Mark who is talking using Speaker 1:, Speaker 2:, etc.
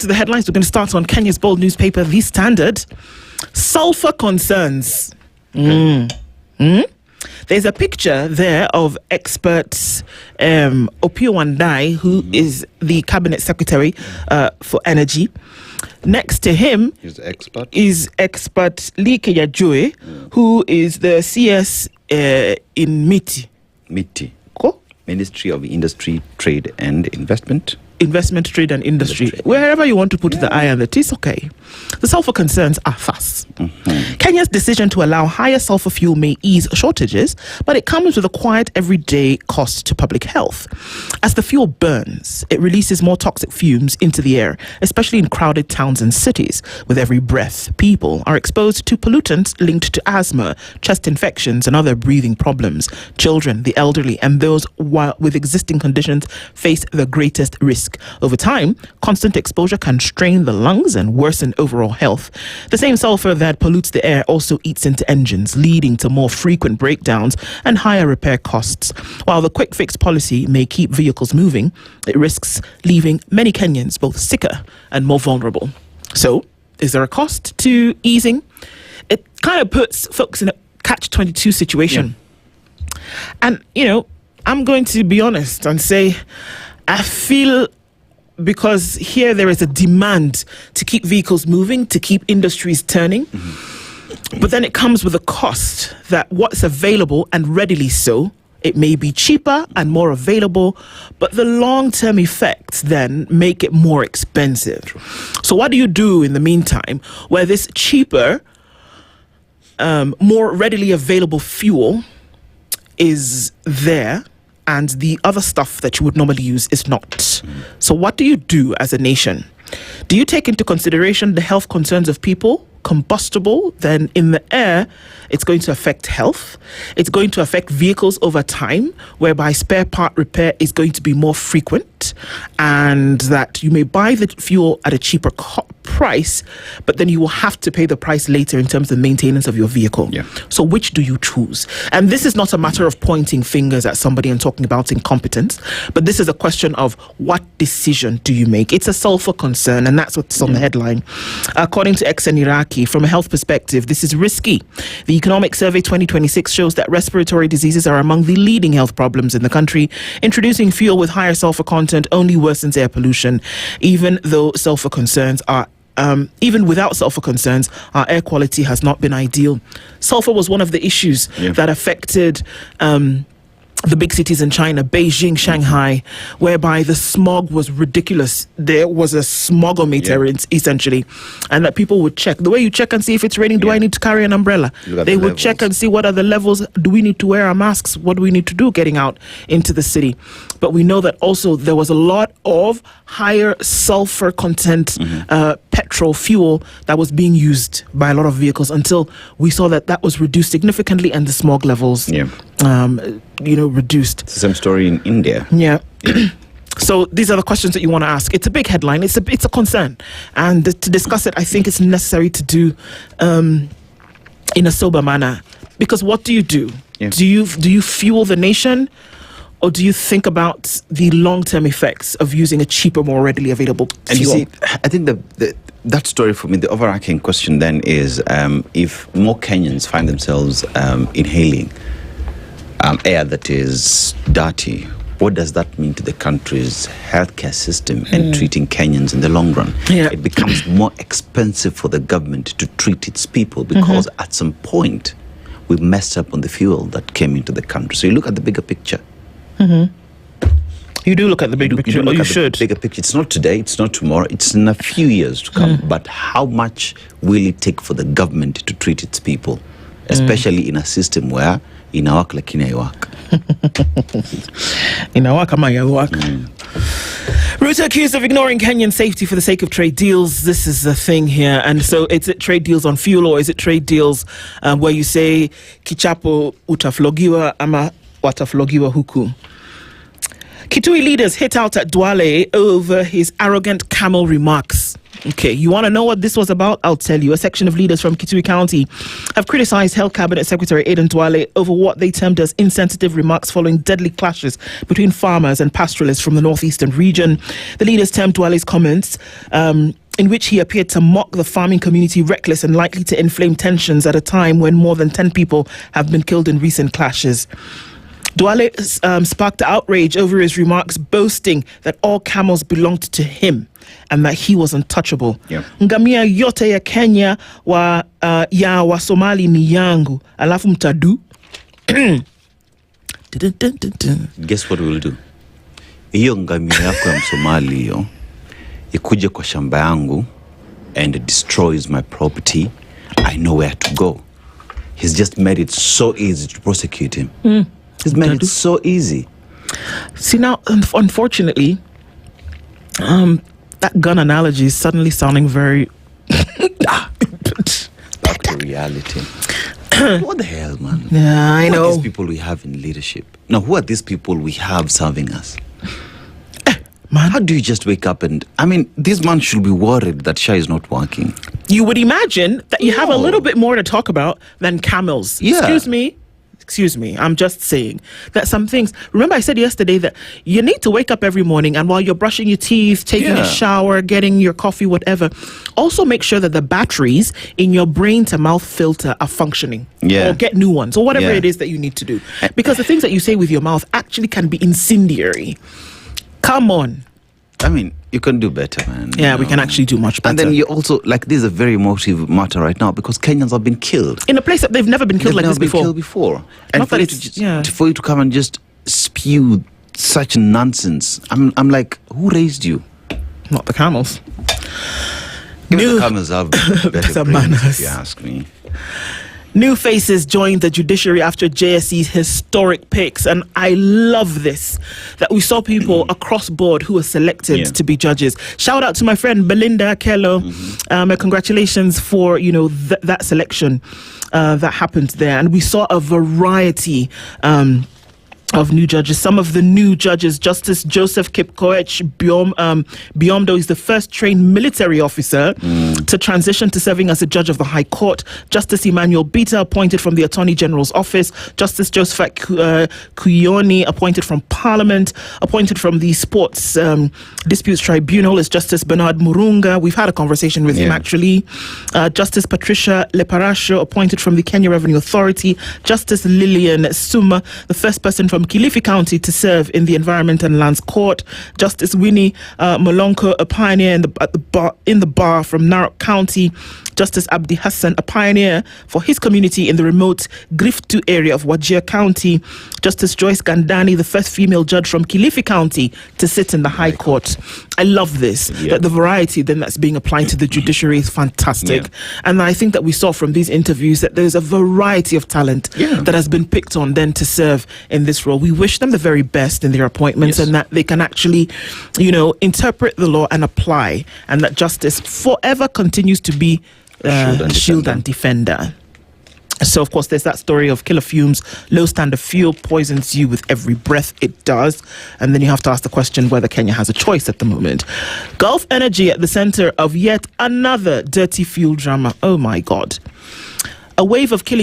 Speaker 1: to the headlines. We're going to start on Kenya's bold newspaper, The Standard. Sulphur concerns. There's a picture there of experts Opio Wandai, who is the cabinet secretary for energy. Next to him is expert Lee Keyajue, who is the CS in MITI.
Speaker 2: Ministry of Industry, Trade and Investment.
Speaker 1: Investment, Trade and Industry. Wherever you want to put the I and the T, it's okay. The sulphur concerns are fast. Kenya's decision to allow higher sulphur fuel may ease shortages, but it comes with a quiet everyday cost to public health. As the fuel burns, it releases more toxic fumes into the air, especially in crowded towns and cities. With every breath, people are exposed to pollutants linked to asthma, chest infections and other breathing problems. Children, the elderly and those with existing conditions face the greatest risk. Over time, constant exposure can strain the lungs and worsen overall health. The same sulphur that pollutes the air also eats into engines, leading to more frequent breakdowns and higher repair costs. While the quick fix policy may keep vehicles moving, it risks leaving many Kenyans both sicker and more vulnerable. So, is there a cost to easing? It kind of puts folks in a catch-22 situation. Yeah. And, you know, I'm going to be honest and say, I feel because here there is a demand to keep vehicles moving, to keep industries turning, but then it comes with a cost that what's available, and readily so, it may be cheaper and more available, but the long-term effects then make it more expensive. So what do you do in the meantime where this cheaper, more readily available fuel is there, and the other stuff that you would normally use is not? So what do you do as a nation? Do you take into consideration the health concerns of people? Combustible, then in the air, it's going to affect health. It's going to affect vehicles over time, whereby spare part repair is going to be more frequent, and that you may buy the fuel at a cheaper price, but then you will have to pay the price later in terms of maintenance of your vehicle.
Speaker 2: Yeah.
Speaker 1: So which do you choose? And this is not a matter of pointing fingers at somebody and talking about incompetence, but this is a question of what decision do you make? It's a sulphur concern, and that's what's on the headline. According to Exen Iraqi, from a health perspective, this is risky. The Economic Survey 2026 shows that respiratory diseases are among the leading health problems in the country. Introducing fuel with higher sulfur content only worsens air pollution. Even without sulfur concerns, our air quality has not been ideal. Sulfur was one of the issues that affected the big cities in China, Beijing, Shanghai, whereby the smog was ridiculous. There was a smogometer essentially, and that people would check. The way you check and see if it's raining, do I need to carry an umbrella? They would check and see what are the levels, do we need to wear our masks, what do we need to do getting out into the city. But we know that also there was a lot of higher sulfur content petrol fuel that was being used by a lot of vehicles until we saw that that was reduced significantly and the smog levels reduced.
Speaker 2: It's the same story in India.
Speaker 1: Yeah. So these are the questions that you want to ask. It's a big headline. It's a concern. And to discuss it, I think it's necessary to do in a sober manner. Because what do you do? Yeah. Do you fuel the nation? Or do you think about the long-term effects of using a cheaper, more readily available fuel?
Speaker 2: And you see, I think that story for me, the overarching question then is if more Kenyans find themselves inhaling air that is dirty, what does that mean to the country's healthcare system and treating Kenyans in the long run? Yeah. It becomes more expensive for the government to treat its people because at some point we messed up on the fuel that came into the country. So you look at the bigger picture.
Speaker 1: You do look at the bigger picture, or you should.
Speaker 2: Bigger picture. It's not today, it's not tomorrow, it's in a few years to come. But how much will it take for the government to treat its people, especially in a system where inawak lakini haiwak?
Speaker 1: Inawak ama haiwak. Ruto accused of ignoring Kenyan safety for the sake of trade deals. This is the thing here. And so is it trade deals on fuel, or is it trade deals where you say kichapo utaflogiwa ama wataflogiwa huku? Kitui leaders hit out at Duale over his arrogant camel remarks. Okay, you want to know what this was about? I'll tell you. A section of leaders from Kitui County have criticized Health Cabinet Secretary Aidan Duale over what they termed as insensitive remarks following deadly clashes between farmers and pastoralists from the northeastern region. The leaders termed Duale's comments, in which he appeared to mock the farming community, reckless and likely to inflame tensions at a time when more than 10 people have been killed in recent clashes. Duale sparked outrage over his remarks, boasting that all camels belonged to him and that he was untouchable. Ngamia yote ya Kenya wa Somali ni yangu, alafu mtadu.
Speaker 2: Guess what we'll do? Hiyo ngamia yako ya Msomali hiyo ikuje kwa shamba yangu and it destroys my property, I know where to go. He's just made it so easy to prosecute him. He's made it so easy.
Speaker 1: See, now, unfortunately, that gun analogy is suddenly sounding very...
Speaker 2: Back to reality. What the hell, man?
Speaker 1: Yeah, I know.
Speaker 2: Who are these people we have in leadership? No, who are these people we have serving us?
Speaker 1: Man,
Speaker 2: how do you just wake up and... I mean, this man should be worried that Shah is not working.
Speaker 1: You would imagine that you have a little bit more to talk about than camels.
Speaker 2: Yeah.
Speaker 1: Excuse me, I'm just saying that some things... Remember I said yesterday that you need to wake up every morning and while you're brushing your teeth, taking a shower, getting your coffee, whatever, also make sure that the batteries in your brain-to-mouth filter are functioning.
Speaker 2: Yeah.
Speaker 1: Or get new ones, or whatever it is that you need to do. Because the things that you say with your mouth actually can be incendiary. Come on.
Speaker 2: I mean, you can do better, man.
Speaker 1: Yeah, we can actually do much better.
Speaker 2: And then you also, like, this is a very emotive matter right now because Kenyans have been killed.
Speaker 1: In a place that they've never been killed like this before.
Speaker 2: Killed before. And
Speaker 1: Not
Speaker 2: for you to come and just spew such nonsense, I'm like, who raised you?
Speaker 1: Not the camels.
Speaker 2: The camels have better brains, if you ask me.
Speaker 1: New faces joined the judiciary after JSC's historic picks, and I love this, that we saw people across board who were selected to be judges. Shout out to my friend Belinda Kello. Congratulations for, that selection that happened there. And we saw a variety of new judges. Some of the new judges: Justice Joseph Kipkoech Biomdo is the first trained military officer to transition to serving as a judge of the High Court. Justice Emmanuel Bita, appointed from the Attorney General's office. Justice Josephat Kuyoni, appointed from Parliament. Appointed from the Sports Disputes Tribunal is Justice Bernard Murunga. We've had a conversation with him, actually. Justice Patricia Leparasho, appointed from the Kenya Revenue Authority. Justice Lillian Suma, the first person from Kilifi County to serve in the Environment and Lands Court. Justice Winnie Molonko, a pioneer in the bar from Narok County. Justice Abdi Hassan, a pioneer for his community in the remote Griftu area of Wajir County. Justice Joyce Gandani, the first female judge from Kilifi County to sit in the High Court. I love this, that the variety then that's being applied to the judiciary is fantastic. And I think that we saw from these interviews that there's a variety of talent that has been picked on then to serve in this role. We wish them the very best in their appointments and that they can actually, interpret the law and apply, and that justice forever continues to be shield and defender. So, of course, there's that story of killer fumes. Low standard fuel poisons you with every breath it does. And then you have to ask the question whether Kenya has a choice at the moment. Gulf Energy at the center of yet another dirty fuel drama. Oh, my God. A wave of killing